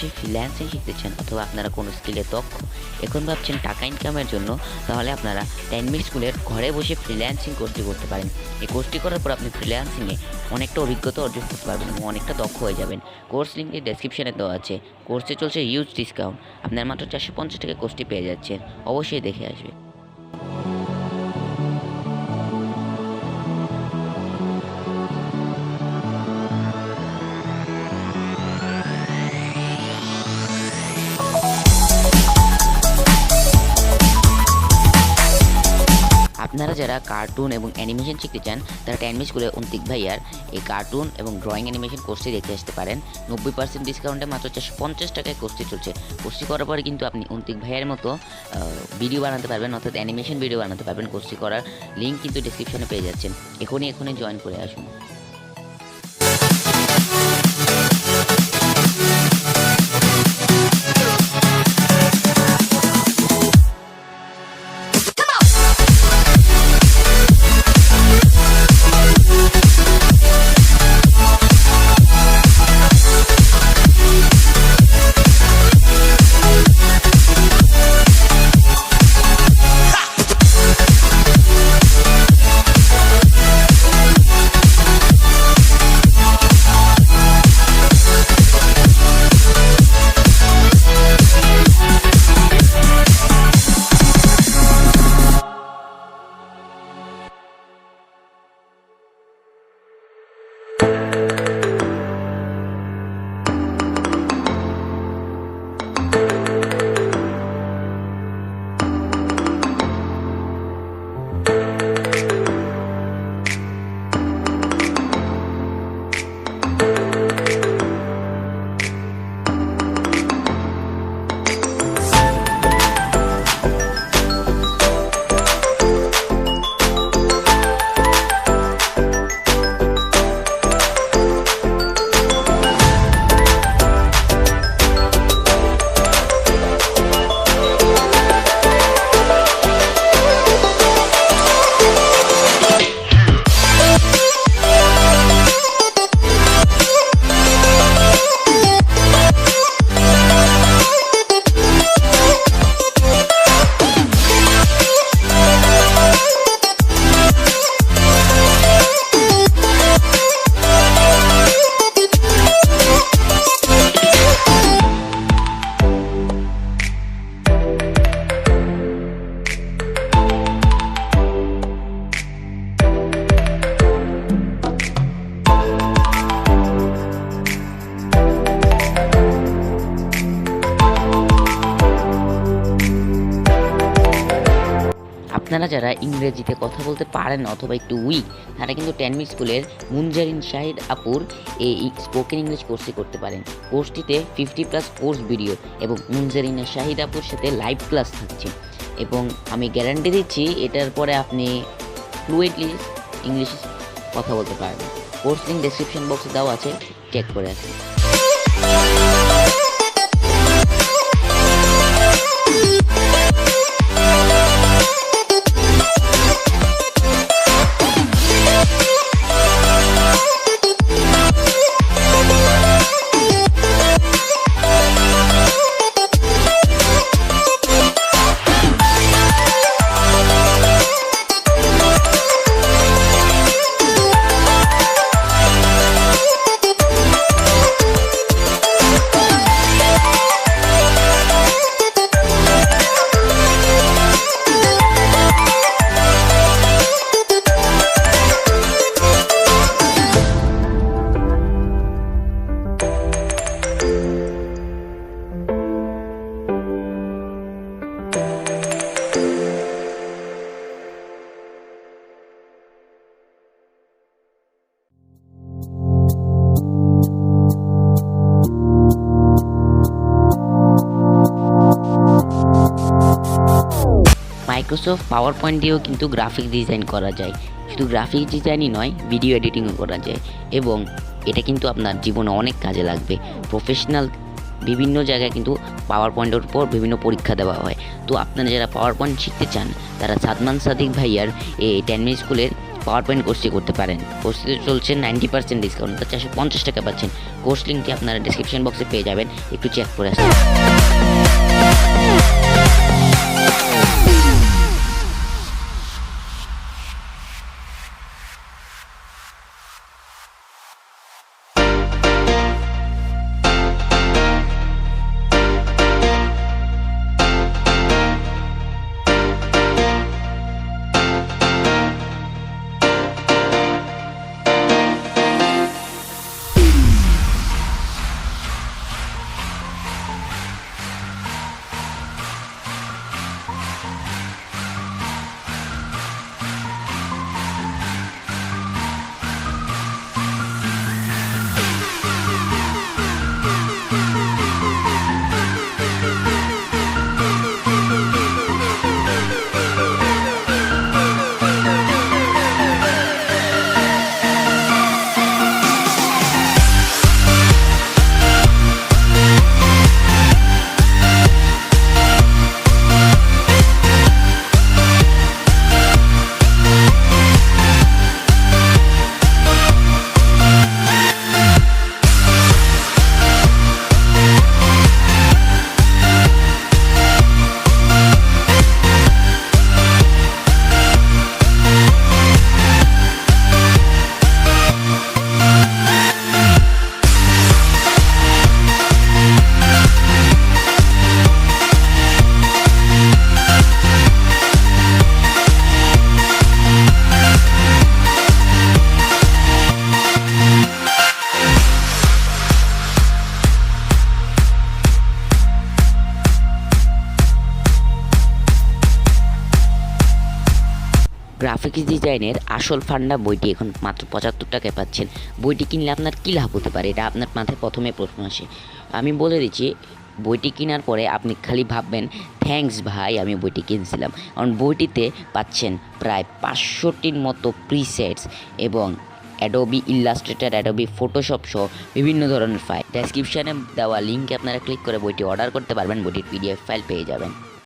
বসে ফ্রিল্যান্সিং শিখতে চান অথবা আপনারা কোনো স্কিলে দক্ষ, এখন ভাবছেন টাকা ইনকামের জন্য, তাহলে আপনারা 10 মিনিট স্কুলের ঘরে বসে ফ্রিল্যান্সিং কোর্সটি করতে পারেন। এই কোর্সটি করার পর আপনি ফ্রিল্যান্সিংয়ে অনেকটা অভিজ্ঞতা অর্জন করতে পারবেন এবং অনেকটা দক্ষ হয়ে যাবেন। কোর্স লিঙ্কটি ডেসক্রিপশনে দেওয়া আছে। কোর্সে চলছে হিউজ ডিসকাউন্ট, আপনার মাত্র 450 টাকায় কোর্সটি পেয়ে যাচ্ছেন। অবশ্যই দেখে আসবে। আপনারা যারা কার্টুন এবং অ্যানিমেশন শিখতে চান তারা 10 মিনিট স্কুলে অন্তিক ভাইয়ার এই কার্টুন এবং ড্রয়িং অ্যানিমেশন কোর্সটি দেখে আসতে পারেন। 90% ডিসকাউন্টে মাত্র 450 টাকায় কোর্সটি চলছে। কোর্সটি করার পরে কিন্তু আপনি অন্তিক ভাইয়ার মতো ভিডিও বানাতে পারবেন, অর্থাৎ অ্যানিমেশন ভিডিও বানাতে পারবেন। কোর্সটি করার লিঙ্ক কিন্তু ডিসক্রিপশনে পেয়ে যাচ্ছেন। এখনই জয়েন করে আসুন। আপনারা যারা ইংরেজিতে কথা বলতে পারেন অথবা একটু উইক, তারা কিন্তু 10 মিনিট স্কুলের মুনজারিন শাহিদ আপুর এই স্পোকেন ইংলিশ কোর্সটি করতে পারেন। কোর্সটিতে 50+ কোর্স ভিডিও এবং মুনজারিন শাহিদ আপুর সাথে লাইভ ক্লাস থাকছে এবং আমি গ্যারান্টি দিচ্ছি এটার পরে আপনি ফ্লুয়েন্টলি ইংলিশ কথা বলতে পারবেন। কোর্স লিঙ্ক ডেসক্রিপশন বক্সে দেওয়া আছে, চেক করে আসুন। মাইক্রোসফট পাওয়ার পয়েন্ট দিয়েও কিন্তু গ্রাফিক ডিজাইন করা যায়। শুধু গ্রাফিক ডিজাইনই নয়, ভিডিও এডিটিংও করা যায় এবং এটা কিন্তু আপনার জীবনে অনেক কাজে লাগবে। প্রফেশনাল বিভিন্ন জায়গায় কিন্তু পাওয়ার পয়েন্টের উপর বিভিন্ন পরীক্ষা দেওয়া হয়। তো আপনারা যারা পাওয়ার পয়েন্ট শিখতে চান তারা সাদমান সাদিক ভাইয়ার এই 10 মিনিট স্কুলের পাওয়ার পয়েন্ট কোর্সটি করতে পারেন। কোর্সটিতে চলছে 90% ডিসকাউন্ট, 450 টাকা পাচ্ছেন। কোর্স লিঙ্কটি আপনারা ডিসক্রিপশন বক্সে পেয়ে যাবেন, একটু চেক করে আসবেন। গ্রাফিক্স ডিজাইনের আসল ফান্ডা বইটি এখন মাত্র 75 টাকায় পাচ্ছেন। বইটি কিনলে আপনার কী লাভ হতে পারে, এটা আপনার মাথায় প্রথমে প্রশ্ন আসে। আমি বলে দিচ্ছি, বইটি কেনার পরে আপনি খালি ভাববেন থ্যাঙ্কস ভাই আমি বইটি কিনছিলাম, কারণ বইটিতে পাচ্ছেন প্রায় 500টির মতো প্রিসেটস এবং অ্যাডোবি ইলাস্ট্রেটর, অ্যাডোবি ফটোশপ সহ বিভিন্ন ধরনের ফাইল। ডেসক্রিপশানে দেওয়া লিঙ্কে আপনারা ক্লিক করে বইটি অর্ডার করতে পারবেন, বইটির PDF ফাইল পেয়ে যাবেন।